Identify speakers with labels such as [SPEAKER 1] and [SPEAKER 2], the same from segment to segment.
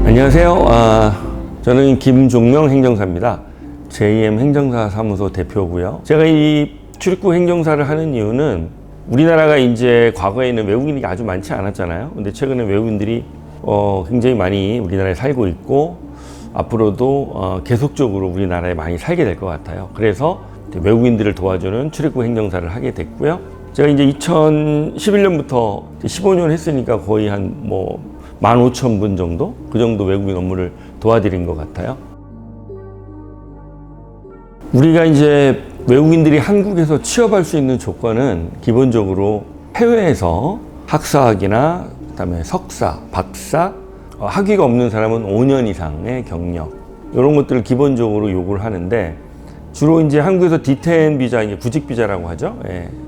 [SPEAKER 1] 안녕하세요. 저는 김종명 행정사입니다. JM 행정사 사무소 대표고요. 제가 이 출입국 행정사를 하는 이유는 우리나라가 이제 과거에는 외국인이 아주 많지 않았잖아요. 근데 최근에 외국인들이 굉장히 많이 우리나라에 살고 있고 앞으로도 계속적으로 우리나라에 많이 살게 될 것 같아요. 그래서 외국인들을 도와주는 출입국 행정사를 하게 됐고요. 제가 이제 2011년부터 15년 했으니까 거의 한 15,000분 정도? 그 정도 외국인 업무를 도와드린 것 같아요. 우리가 이제 외국인들이 한국에서 취업할 수 있는 조건은 기본적으로 해외에서 학사학위나 그다음에 석사, 박사, 학위가 없는 사람은 5년 이상의 경력 이런 것들을 기본적으로 요구를 하는데 주로 이제 한국에서 D10 비자, 이제 구직 비자라고 하죠.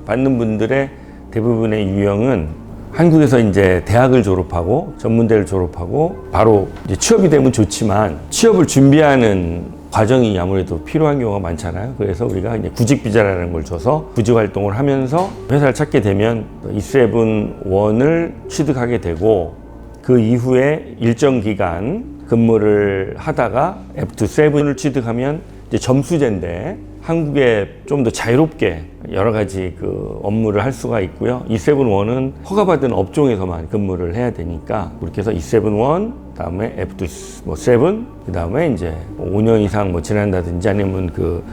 [SPEAKER 1] 받는 분들의 대부분의 유형은 한국에서 이제 대학을 졸업하고 전문대를 졸업하고 바로 이제 취업이 되면 좋지만 취업을 준비하는 과정이 아무래도 필요한 경우가 많잖아요. 그래서 우리가 이제 구직 비자라는 걸 줘서 구직 활동을 하면서 회사를 찾게 되면 E7-1을 취득하게 되고 그 이후에 일정 기간 근무를 하다가 F2-7을 취득하면 이제 점수제인데 한국에 좀 더 자유롭게 여러 가지 그 업무를 할 수가 있고요. E7-1은 허가받은 업종에서만 근무를 해야 되니까 그렇게 해서 E7-1, 다음에 F2-7, 그 다음에 이제 5년 이상 지난다든지 아니면 그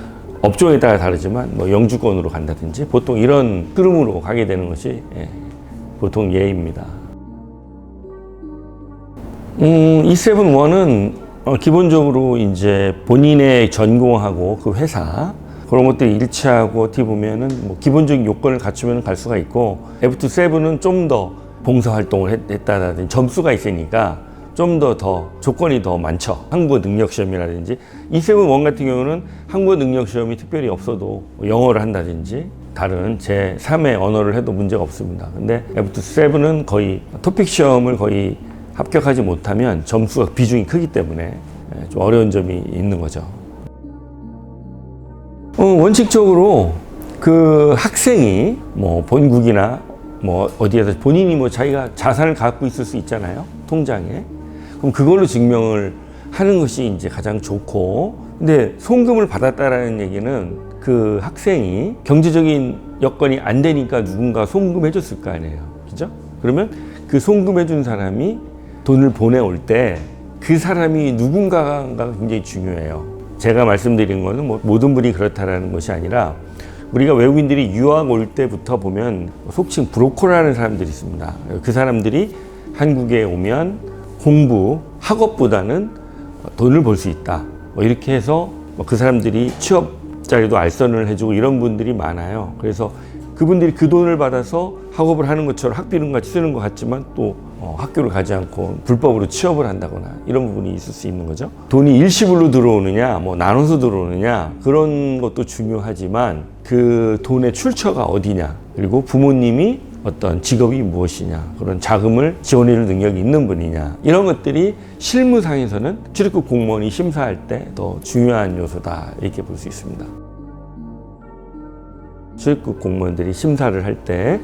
[SPEAKER 1] 업종에 따라 다르지만 영주권으로 간다든지 보통 이런 흐름으로 가게 되는 것이 보통 예입니다. E7-1은 기본적으로 이제 본인의 전공하고 그 회사 그런 것들이 일치하고 어떻게 보면은 기본적인 요건을 갖추면 갈 수가 있고 F2-7은 좀 더 봉사활동을 했다라든지 점수가 있으니까 좀 더 조건이 더 많죠. 한국어 능력 시험이라든지 E7-1 같은 경우는 한국어 능력 시험이 특별히 없어도 영어를 한다든지 다른 제3의 언어를 해도 문제가 없습니다. 근데 F2-7은 거의 토픽 시험을 거의 합격하지 못하면 점수가 비중이 크기 때문에 좀 어려운 점이 있는 거죠. 원칙적으로 그 학생이 본국이나 어디에서 본인이 자기가 자산을 갖고 있을 수 있잖아요. 통장에. 그럼 그걸로 증명을 하는 것이 이제 가장 좋고, 근데 송금을 받았다라는 얘기는 그 학생이 경제적인 여건이 안 되니까 누군가 송금해 줬을 거 아니에요. 그죠? 그러면 그 송금해 준 사람이 돈을 보내올 때 그 사람이 누군가가 굉장히 중요해요. 제가 말씀드린 거는 모든 분이 그렇다라는 것이 아니라 우리가 외국인들이 유학 올 때부터 보면 속칭 브로커라는 사람들이 있습니다. 그 사람들이 한국에 오면 공부, 학업보다는 돈을 벌 수 있다. 이렇게 해서 그 사람들이 취업 자리도 알선을 해주고 이런 분들이 많아요. 그래서 그분들이 그 돈을 받아서 학업을 하는 것처럼 학비는 같이 쓰는 것 같지만 또 학교를 가지 않고 불법으로 취업을 한다거나 이런 부분이 있을 수 있는 거죠. 돈이 일시불로 들어오느냐, 나눠서 들어오느냐 그런 것도 중요하지만 그 돈의 출처가 어디냐, 그리고 부모님이 어떤 직업이 무엇이냐, 그런 자금을 지원해줄 능력이 있는 분이냐, 이런 것들이 실무상에서는 출입국 공무원이 심사할 때 더 중요한 요소다 이렇게 볼 수 있습니다. 출입국 공무원들이 심사를 할 때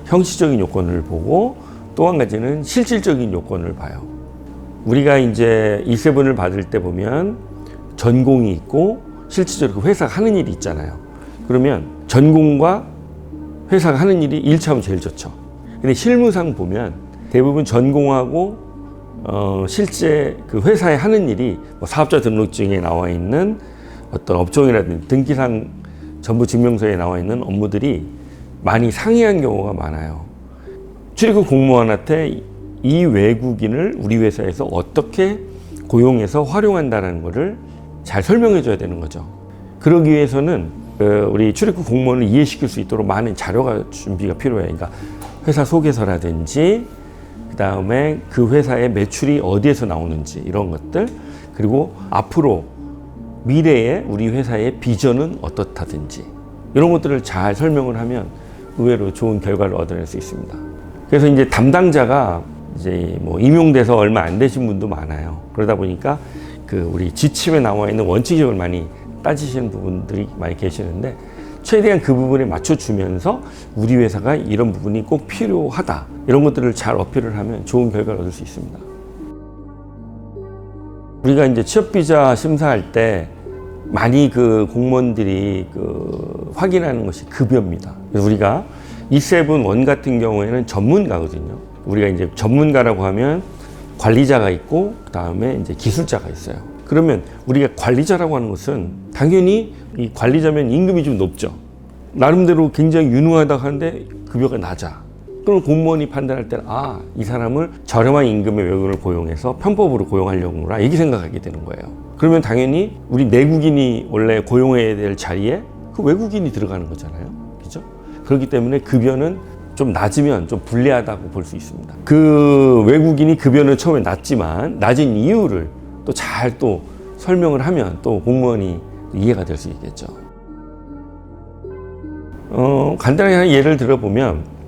[SPEAKER 1] 형식적인 요건을 보고 또 한 가지는 실질적인 요건을 봐요. 우리가 이제 E7을 받을 때 보면 전공이 있고 실질적으로 회사가 하는 일이 있잖아요. 그러면 전공과 회사가 하는 일이 일치하면 제일 좋죠. 근데 실무상 보면 대부분 전공하고 실제 그 회사에 하는 일이 사업자 등록증에 나와 있는 어떤 업종이라든지 등기상 정부 증명서에 나와 있는 업무들이 많이 상이한 경우가 많아요. 출입국 공무원한테 이 외국인을 우리 회사에서 어떻게 고용해서 활용한다는 것을 잘 설명해 줘야 되는 거죠. 그러기 위해서는 우리 출입국 공무원을 이해시킬 수 있도록 많은 자료가 준비가 필요해요. 그러니까 회사 소개서라든지 그 다음에 그 회사의 매출이 어디에서 나오는지 이런 것들, 그리고 앞으로 미래에 우리 회사의 비전은 어떻다든지 이런 것들을 잘 설명을 하면 의외로 좋은 결과를 얻어낼 수 있습니다. 그래서 이제 담당자가 이제 임용돼서 얼마 안 되신 분도 많아요. 그러다 보니까 그 우리 지침에 나와 있는 원칙을 많이 따지시는 부분들이 많이 계시는데 최대한 그 부분에 맞춰주면서 우리 회사가 이런 부분이 꼭 필요하다 이런 것들을 잘 어필을 하면 좋은 결과를 얻을 수 있습니다. 우리가 이제 취업비자 심사할 때 많이 그 공무원들이 확인하는 것이 급여입니다. 그래서 우리가 E7 같은 경우에는 전문가거든요. 우리가 이제 전문가라고 하면 관리자가 있고 그 다음에 이제 기술자가 있어요. 그러면 우리가 관리자라고 하는 것은 당연히 이 관리자면 임금이 좀 높죠. 나름대로 굉장히 유능하다고 하는데 급여가 낮아. 그럼 공무원이 판단할 때는 이 사람을 저렴한 임금의 외국인을 고용해서 편법으로 고용하려구나 이렇게 생각하게 되는 거예요. 그러면 당연히 우리 내국인이 원래 고용해야 될 자리에 그 외국인이 들어가는 거잖아요. 그죠? 그렇기 때문에 급여는 좀 낮으면 좀 불리하다고 볼 수 있습니다. 그 외국인이 급여는 처음에 낮지만 낮은 이유를 또 잘 또 설명을 하면 또 공무원이 이해가 될 수 있겠죠. 간단하게 예를 들어보면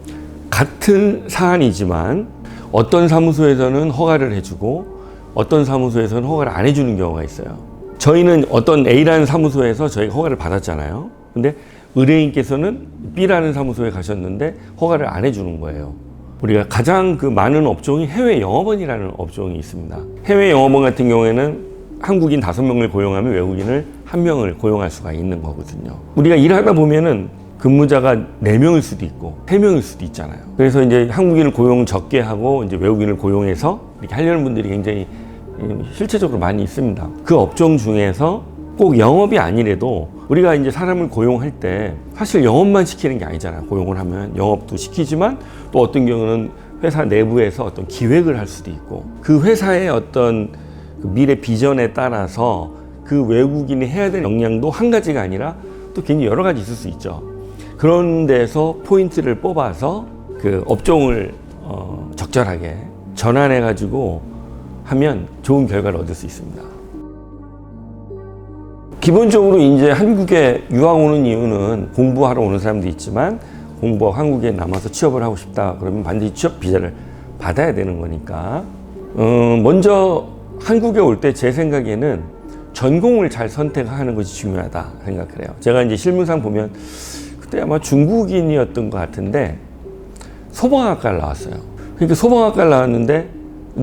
[SPEAKER 1] 같은 사안이지만 어떤 사무소에서는 허가를 해주고 어떤 사무소에서는 허가를 안 해주는 경우가 있어요. 저희는 어떤 A라는 사무소에서 저희가 허가를 받았잖아요. 근데 의뢰인께서는 B라는 사무소에 가셨는데 허가를 안 해주는 거예요. 우리가 가장 많은 업종이 해외 영업원이라는 업종이 있습니다. 해외 영업원 같은 경우에는 한국인 5명을 고용하면 외국인을 1명을 고용할 수가 있는 거거든요. 우리가 일하다 보면은 근무자가 4명일 수도 있고 3명일 수도 있잖아요. 그래서 이제 한국인을 고용 적게 하고 이제 외국인을 고용해서 이렇게 하려는 분들이 굉장히 실제적으로 많이 있습니다. 그 업종 중에서 꼭 영업이 아니래도 우리가 이제 사람을 고용할 때 사실 영업만 시키는 게 아니잖아요. 고용을 하면 영업도 시키지만 또 어떤 경우는 회사 내부에서 어떤 기획을 할 수도 있고 그 회사의 어떤 미래 비전에 따라서 그 외국인이 해야 될 역량도 한 가지가 아니라 또 굉장히 여러 가지 있을 수 있죠. 그런 데서 포인트를 뽑아서 그 업종을 적절하게 전환해 가지고 하면 좋은 결과를 얻을 수 있습니다. 기본적으로 이제 한국에 유학 오는 이유는 공부하러 오는 사람도 있지만 공부하고 한국에 남아서 취업을 하고 싶다 그러면 반드시 취업 비자를 받아야 되는 거니까 먼저 한국에 올 때 제 생각에는 전공을 잘 선택하는 것이 중요하다 생각을 해요. 제가 이제 실무상 보면 그때 아마 중국인이었던 것 같은데 소방학과를 나왔어요. 그러니까 소방학과를 나왔는데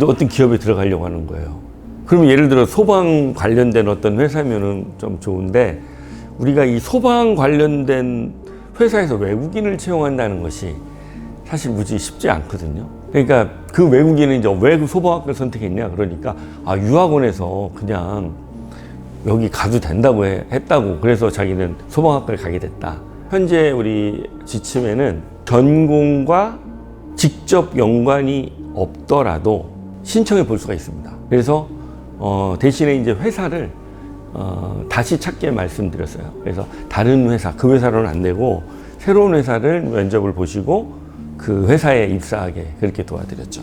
[SPEAKER 1] 어떤 기업에 들어가려고 하는 거예요. 그러면 예를 들어 소방 관련된 어떤 회사면은 좀 좋은데 우리가 이 소방 관련된 회사에서 외국인을 채용한다는 것이 사실 무지 쉽지 않거든요. 그러니까 그 외국인은 이제 왜 그 소방학과를 선택했냐 그러니까 유학원에서 그냥 여기 가도 된다고 했다고 그래서 자기는 소방학과를 가게 됐다. 현재 우리 지침에는 전공과 직접 연관이 없더라도 신청해 볼 수가 있습니다. 그래서 대신에 이제 회사를 다시 찾게 말씀드렸어요. 그래서 다른 회사, 그 회사로는 안 되고 새로운 회사를 면접을 보시고 그 회사에 입사하게 그렇게 도와드렸죠.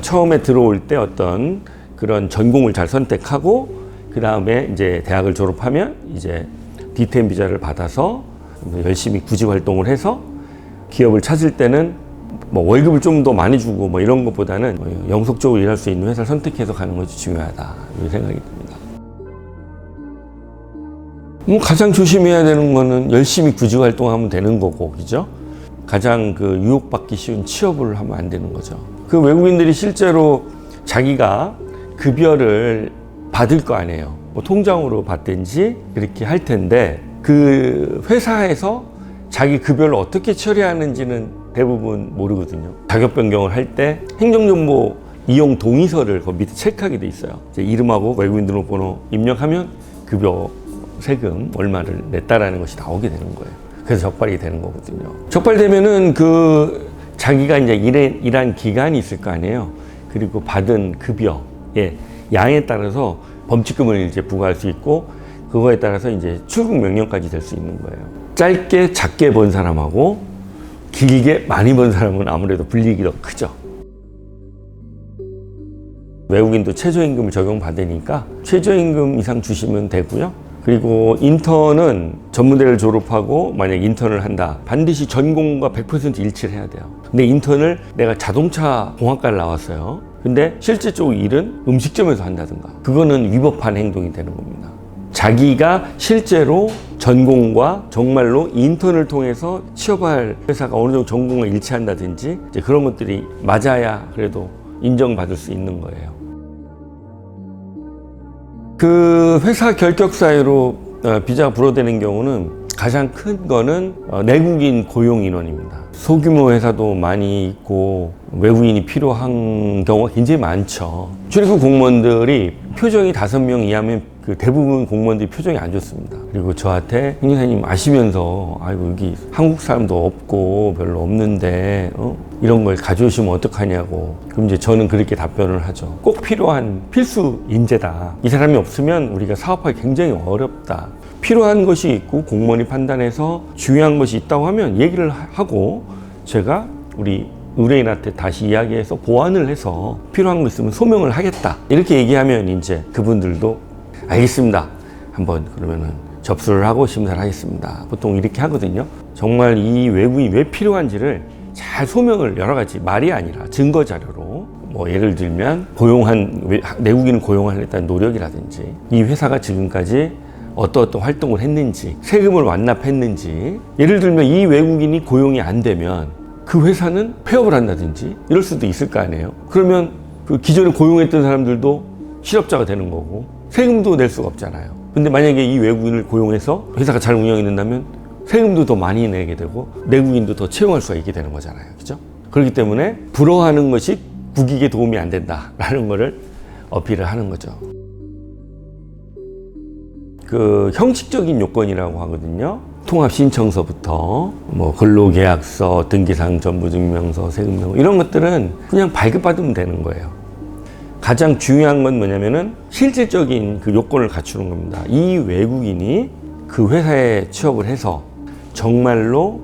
[SPEAKER 1] 처음에 들어올 때 어떤 그런 전공을 잘 선택하고 그 다음에 이제 대학을 졸업하면 이제 D10 비자를 받아서 열심히 구직 활동을 해서 기업을 찾을 때는 뭐 월급을 좀 더 많이 주고 뭐 이런 것보다는 영속적으로 일할 수 있는 회사를 선택해서 가는 것이 중요하다 이런 생각이 듭니다. 가장 조심해야 되는 거는 열심히 구직 활동하면 되는 거고, 그죠? 가장 유혹받기 쉬운 취업을 하면 안 되는 거죠. 그 외국인들이 실제로 자기가 급여를 받을 거 아니에요. 뭐 통장으로 받든지 그렇게 할 텐데 그 회사에서 자기 급여를 어떻게 처리하는지는 대부분 모르거든요. 자격 변경을 할 때 행정정보 이용 동의서를 그 밑에 체크하게 돼 있어요. 이제 이름하고 외국인 등록번호 입력하면 급여 세금 얼마를 냈다라는 것이 나오게 되는 거예요. 그래서 적발이 되는 거거든요. 적발되면은 자기가 이제 일한 기간이 있을 거 아니에요. 그리고 받은 급여의 양에 따라서 범칙금을 이제 부과할 수 있고 그거에 따라서 이제 출국 명령까지 될 수 있는 거예요. 짧게 작게 번 사람하고 길게 많이 번 사람은 아무래도 불이익이 더 크죠. 외국인도 최저임금을 적용받으니까 최저임금 이상 주시면 되고요. 그리고 인턴은 전문대를 졸업하고 만약 인턴을 한다. 반드시 전공과 100% 일치를 해야 돼요. 근데 인턴을 내가 자동차 공학과를 나왔어요. 근데 실제적으로 일은 음식점에서 한다든가. 그거는 위법한 행동이 되는 겁니다. 자기가 실제로 전공과 정말로 인턴을 통해서 취업할 회사가 어느 정도 전공과 일치한다든지 이제 그런 것들이 맞아야 그래도 인정받을 수 있는 거예요. 그 회사 결격 사유로 비자가 불어되는 경우는 가장 큰 거는 내국인 고용 인원입니다. 소규모 회사도 많이 있고 외국인이 필요한 경우가 굉장히 많죠. 출입국 공무원들이 표정이 5명 이하면 그 대부분 공무원들이 표정이 안 좋습니다. 그리고 저한테 행정사님 아시면서 아이고 여기 한국 사람도 없고 별로 없는데 이런 걸 가져오시면 어떡하냐고. 그럼 이제 저는 그렇게 답변을 하죠. 꼭 필요한 필수 인재다. 이 사람이 없으면 우리가 사업하기 굉장히 어렵다. 필요한 것이 있고 공무원이 판단해서 중요한 것이 있다고 하면 얘기를 하고 제가 우리 의뢰인한테 다시 이야기해서 보완을 해서 필요한 거 있으면 소명을 하겠다. 이렇게 얘기하면 이제 그분들도 알겠습니다. 한번 그러면은 접수를 하고 심사를 하겠습니다. 보통 이렇게 하거든요. 정말 이 외국인이 왜 필요한지를 잘 소명을 여러 가지 말이 아니라 증거 자료로 뭐 예를 들면 내국인을 고용하려는 노력이라든지 이 회사가 지금까지 어떤 활동을 했는지 세금을 완납했는지 예를 들면 이 외국인이 고용이 안 되면 그 회사는 폐업을 한다든지 이럴 수도 있을 거 아니에요. 그러면 그 기존에 고용했던 사람들도 실업자가 되는 거고 세금도 낼 수가 없잖아요. 근데 만약에 이 외국인을 고용해서 회사가 잘 운영이 된다면 세금도 더 많이 내게 되고 내국인도 더 채용할 수가 있게 되는 거잖아요. 그죠? 그렇기 때문에 불어하는 것이 국익에 도움이 안 된다라는 거를 어필을 하는 거죠. 그 형식적인 요건이라고 하거든요. 통합신청서부터 뭐 근로계약서, 등기사항 전부증명서, 세금명부 이런 것들은 그냥 발급받으면 되는 거예요. 가장 중요한 건 뭐냐면은 실질적인 그 요건을 갖추는 겁니다. 이 외국인이 그 회사에 취업을 해서 정말로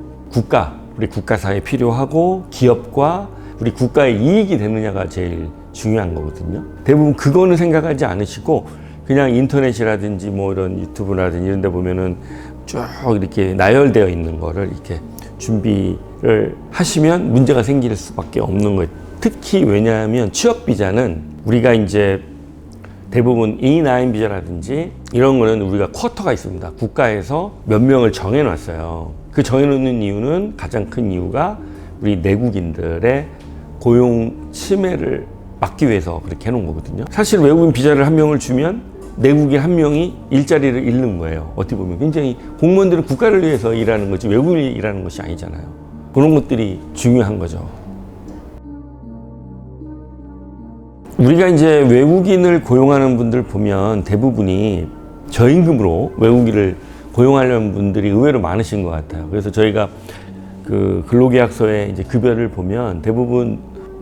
[SPEAKER 1] 우리 국가사에 필요하고 기업과 우리 국가의 이익이 되느냐가 제일 중요한 거거든요. 대부분 그거는 생각하지 않으시고 그냥 인터넷이라든지 뭐 이런 유튜브라든지 이런 데 보면은 쭉 이렇게 나열되어 있는 거를 이렇게 준비를 하시면 문제가 생길 수밖에 없는 거예요. 특히 왜냐하면 취업 비자는 우리가 이제 대부분 E9 비자라든지 이런 거는 우리가 쿼터가 있습니다. 국가에서 몇 명을 정해놨어요. 그 정해놓는 이유는 가장 큰 이유가 우리 내국인들의 고용 침해를 막기 위해서 그렇게 해놓은 거거든요. 사실 외국인 비자를 한 명을 주면 내국인 한 명이 일자리를 잃는 거예요. 어떻게 보면 굉장히 공무원들은 국가를 위해서 일하는 거지 외국인이 일하는 것이 아니잖아요. 그런 것들이 중요한 거죠. 우리가 이제 외국인을 고용하는 분들 보면 대부분이 저임금으로 외국인을 고용하려는 분들이 의외로 많으신 것 같아요. 그래서 저희가 그 근로계약서에 이제 급여를 보면 대부분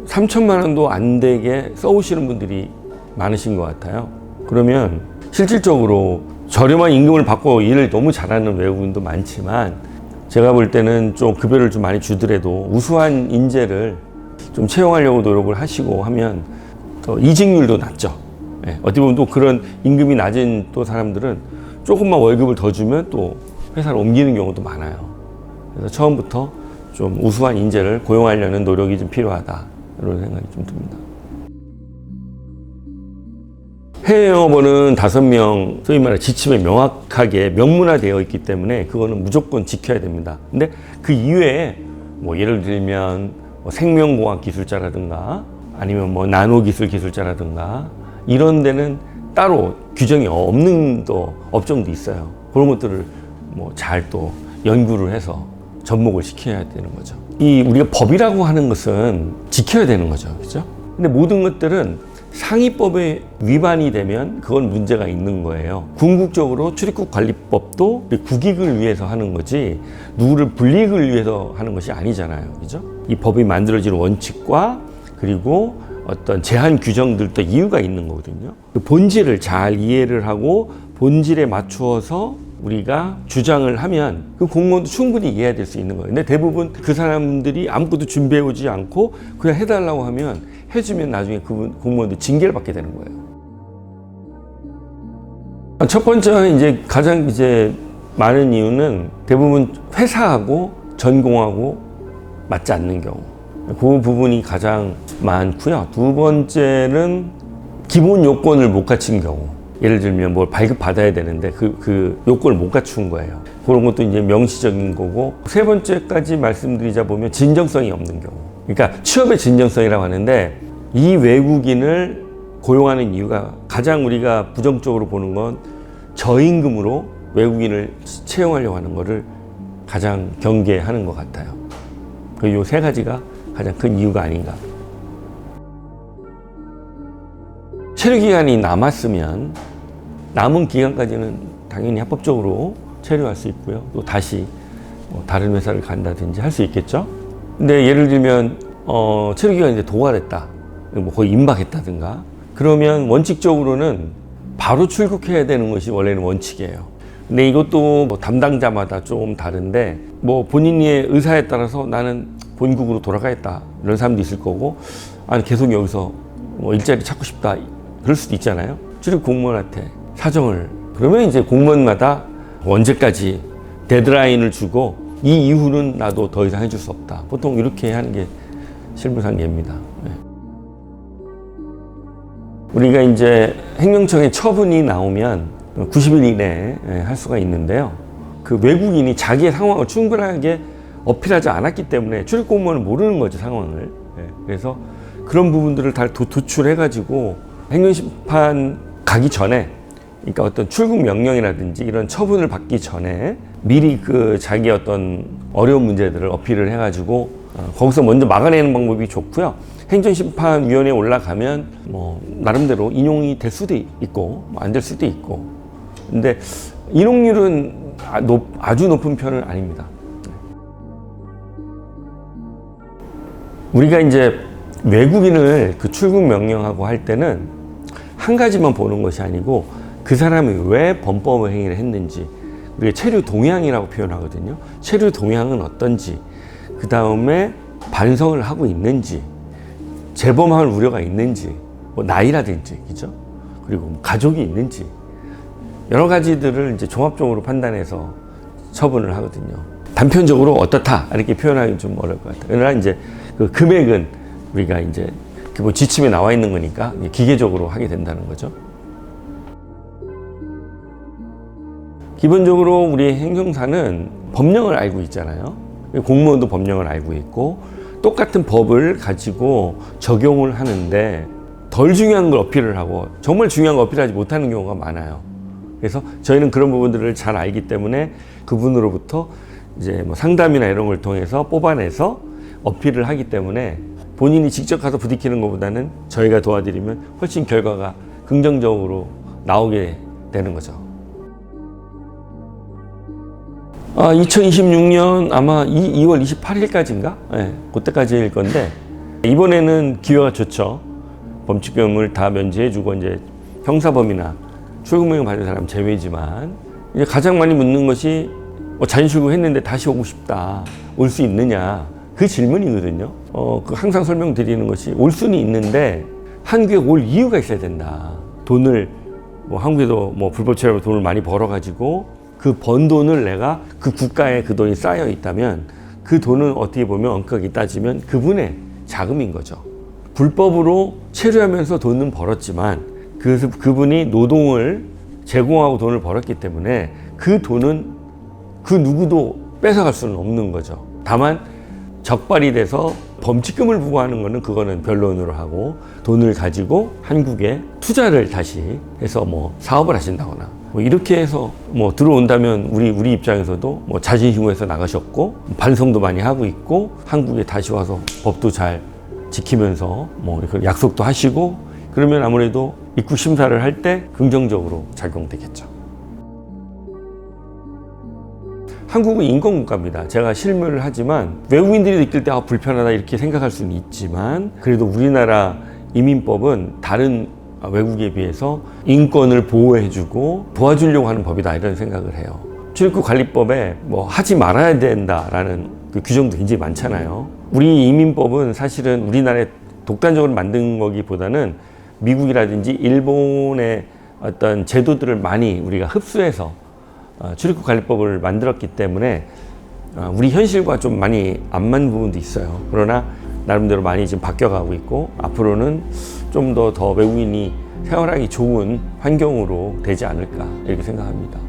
[SPEAKER 1] 3천만 원도 안 되게 써오시는 분들이 많으신 것 같아요. 그러면 실질적으로 저렴한 임금을 받고 일을 너무 잘하는 외국인도 많지만 제가 볼 때는 좀 급여를 좀 많이 주더라도 우수한 인재를 좀 채용하려고 노력을 하시고 하면 또 이직률도 낮죠. 네. 어떻게 보면 또 그런 임금이 낮은 또 사람들은 조금만 월급을 더 주면 또 회사를 옮기는 경우도 많아요. 그래서 처음부터 좀 우수한 인재를 고용하려는 노력이 좀 필요하다. 이런 생각이 좀 듭니다. 해외 영어번은 5명 소위 말해 지침에 명확하게 명문화되어 있기 때문에 그거는 무조건 지켜야 됩니다. 근데 그 이외에 뭐 예를 들면 뭐 생명공학 기술자라든가 아니면 뭐 나노기술 기술자라든가 이런 데는 따로 규정이 없는 또 업종도 있어요. 그런 것들을 뭐 잘 또 연구를 해서 접목을 시켜야 되는 거죠. 이 우리가 법이라고 하는 것은 지켜야 되는 거죠. 그죠? 근데 모든 것들은 상위법에 위반이 되면 그건 문제가 있는 거예요. 궁극적으로 출입국관리법도 국익을 위해서 하는 거지 누구를 불이익을 위해서 하는 것이 아니잖아요. 그죠? 이 법이 만들어지는 원칙과 그리고 어떤 제한 규정들도 이유가 있는 거거든요. 그 본질을 잘 이해를 하고 본질에 맞추어서 우리가 주장을 하면 그 공무원도 충분히 이해될 수 있는 거예요. 근데 대부분 그 사람들이 아무것도 준비해 오지 않고 그냥 해달라고 하면 해주면 나중에 그 공무원도 징계를 받게 되는 거예요. 첫 번째는 이제 가장 이제 많은 이유는 대부분 회사하고 전공하고 맞지 않는 경우. 그 부분이 가장 많고요. 두 번째는 기본 요건을 못 갖춘 경우. 예를 들면 뭘 발급받아야 되는데 그 요건을 못 갖춘 거예요. 그런 것도 이제 명시적인 거고. 세 번째까지 말씀드리자 보면 진정성이 없는 경우. 그러니까 취업의 진정성이라고 하는데 이 외국인을 고용하는 이유가 가장 우리가 부정적으로 보는 건 저임금으로 외국인을 채용하려고 하는 것을 가장 경계하는 것 같아요. 그 요 세 가지가 가장 큰 이유가 아닌가. 체류 기간이 남았으면 남은 기간까지는 당연히 합법적으로 체류할 수 있고요. 또 다시 다른 회사를 간다든지 할 수 있겠죠. 근데 예를 들면 체류 기간이 이제 도과됐다, 뭐 거의 임박했다든가, 그러면 원칙적으로는 바로 출국해야 되는 것이 원래는 원칙이에요. 근데 이것도 뭐 담당자마다 조금 다른데, 뭐 본인의 의사에 따라서 나는 본국으로 돌아가겠다 이런 사람도 있을 거고, 아니 계속 여기서 뭐 일자리 찾고 싶다 그럴 수도 있잖아요. 출입 공무원한테 사정을, 그러면 이제 공무원마다 언제까지 데드라인을 주고 이 이후는 나도 더 이상 해줄 수 없다, 보통 이렇게 하는 게 실무상계입니다. 네. 우리가 이제 행정청의 처분이 나오면 90일 이내에 할 수가 있는데요. 그 외국인이 자기의 상황을 충분하게 어필하지 않았기 때문에 출입 공무원은 모르는 거죠, 상황을. 그래서 그런 부분들을 다 도출해가지고 행정심판 가기 전에, 그러니까 어떤 출국 명령이라든지 이런 처분을 받기 전에 미리 그 자기 어떤 어려운 문제들을 어필을 해가지고 거기서 먼저 막아내는 방법이 좋고요. 행정심판위원회에 올라가면 뭐 나름대로 인용이 될 수도 있고 안 될 수도 있고, 근데 인용률은 아주 높은 편은 아닙니다. 우리가 이제 외국인을 그 출국 명령하고 할 때는 한 가지만 보는 것이 아니고 그 사람이 왜 범법 행위를 했는지, 우리가 체류 동향이라고 표현하거든요. 체류 동향은 어떤지, 그 다음에 반성을 하고 있는지, 재범할 우려가 있는지, 뭐 나이라든지, 그죠? 그리고 뭐 가족이 있는지, 여러 가지들을 이제 종합적으로 판단해서 처분을 하거든요. 단편적으로 어떻다 이렇게 표현하기 좀 어려울 것 같아요. 그러나 이제 그 금액은 우리가 이제 뭐 지침에 나와 있는 거니까 기계적으로 하게 된다는 거죠. 기본적으로 우리 행정사는 법령을 알고 있잖아요. 공무원도 법령을 알고 있고 똑같은 법을 가지고 적용을 하는데 덜 중요한 걸 어필을 하고 정말 중요한 걸 어필하지 못하는 경우가 많아요. 그래서 저희는 그런 부분들을 잘 알기 때문에 그분으로부터 이제 뭐 상담이나 이런 걸 통해서 뽑아내서 어필을 하기 때문에 본인이 직접 가서 부딪히는 것보다는 저희가 도와드리면 훨씬 결과가 긍정적으로 나오게 되는 거죠. 2026년 아마 2월 28일까지인가? 네, 그때까지일 건데, 이번에는 기회가 좋죠. 범칙금을 다 면제해주고 이제 형사범이나 출국명령 받은 사람 제외지만, 이제 가장 많이 묻는 것이 자진출국 했는데 다시 오고 싶다, 올 수 있느냐, 그 질문이거든요. 항상 설명드리는 것이 올 수는 있는데 한국에 올 이유가 있어야 된다. 돈을 뭐 한국에도 뭐 불법 체류로 돈을 많이 벌어가지고 그 번 돈을 내가 그 국가에 그 돈이 쌓여 있다면 그 돈은 어떻게 보면 엄격히 따지면 그분의 자금인 거죠. 불법으로 체류하면서 돈은 벌었지만 그분이 노동을 제공하고 돈을 벌었기 때문에 그 돈은 그 누구도 뺏어갈 수는 없는 거죠. 다만 적발이 돼서 범칙금을 부과하는 거는 그거는 변론으로 하고, 돈을 가지고 한국에 투자를 다시 해서 뭐 사업을 하신다거나 뭐 이렇게 해서 뭐 들어온다면 우리 입장에서도 뭐 자진신고해서 나가셨고 반성도 많이 하고 있고 한국에 다시 와서 법도 잘 지키면서 뭐 이렇게 약속도 하시고, 그러면 아무래도 입국 심사를 할 때 긍정적으로 작용되겠죠. 한국은 인권국가입니다. 제가 실무를 하지만 외국인들이 느낄 때 불편하다 이렇게 생각할 수는 있지만, 그래도 우리나라 이민법은 다른 외국에 비해서 인권을 보호해주고 도와주려고 하는 법이다 이런 생각을 해요. 출입국 관리법에 뭐 하지 말아야 된다라는 그 규정도 굉장히 많잖아요. 우리 이민법은 사실은 우리나라에 독단적으로 만든 거기보다는 미국이라든지 일본의 어떤 제도들을 많이 우리가 흡수해서 출입국 관리법을 만들었기 때문에 우리 현실과 좀 많이 안 맞는 부분도 있어요. 그러나 나름대로 많이 지금 바뀌어가고 있고 앞으로는 좀 더 외국인이 생활하기 좋은 환경으로 되지 않을까 이렇게 생각합니다.